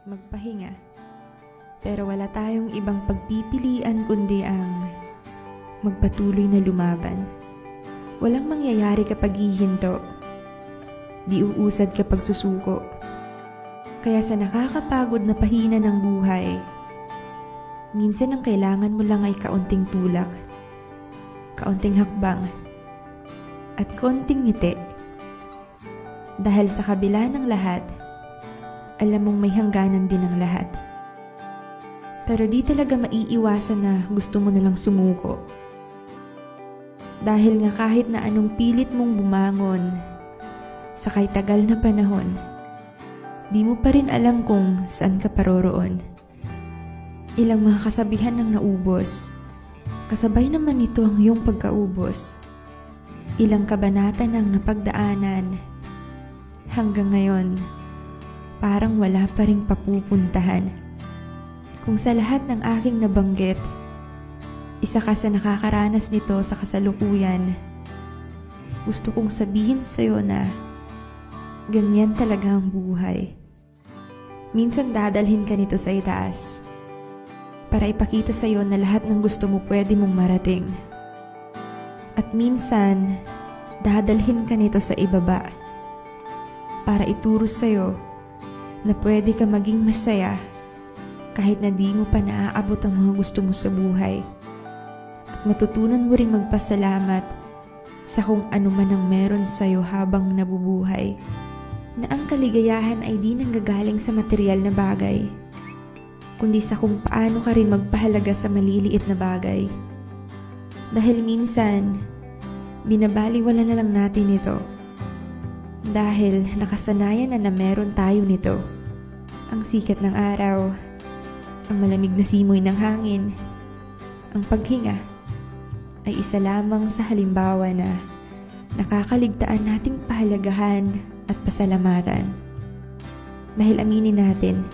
magpahinga. Pero wala tayong ibang pagpipilian kundi ang magpatuloy na lumaban. Walang mangyayari kapag hihinto. Di uusad kapag susuko. Kaya sa nakakapagod na pahina ng buhay, minsan ang kailangan mo lang ay kaunting tulak, kaunting hakbang, at konting ngiti. Dahil sa kabila ng lahat, alam mong may hangganan din ang lahat. Pero di talaga maiiwasan na gusto mo nalang sumuko. Dahil nga kahit na anong pilit mong bumangon, sa kay tagal na panahon, di mo pa rin alam kung saan ka paroroon. Ilang mga kasabihan ang naubos, kasabay naman nito ang iyong pagkaubos. Ilang kabanata ng napagdaanan, hanggang ngayon, parang wala pa ring papupuntahan. Kung sa lahat ng aking nabanggit, isa ka sa nakakaranas nito sa kasalukuyan, gusto kong sabihin sa'yo na ganyan talaga ang buhay. Minsan dadalhin ka nito sa itaas para ipakita sa'yo na lahat ng gusto mo pwede mong marating. At minsan, dadalhin ka nito sa ibaba para ituro sa'yo na pwede ka maging masaya kahit na di mo pa naaabot ang mga gusto mo sa buhay. At matutunan mo ring magpasalamat sa kung ano man ang meron sa'yo habang nabubuhay. Na ang kaligayahan ay di nanggagaling sa material na bagay, kundi sa kung paano ka rin magpahalaga sa maliliit na bagay. Dahil minsan, binabaliwala na lang natin ito. Dahil nakasanayan na meron tayo nito. Ang sikat ng araw, ang malamig na simoy ng hangin, ang paghinga, ay isa lamang sa halimbawa na nakakaligtaan nating pahalagahan at pasalamatan. Dahil aminin natin,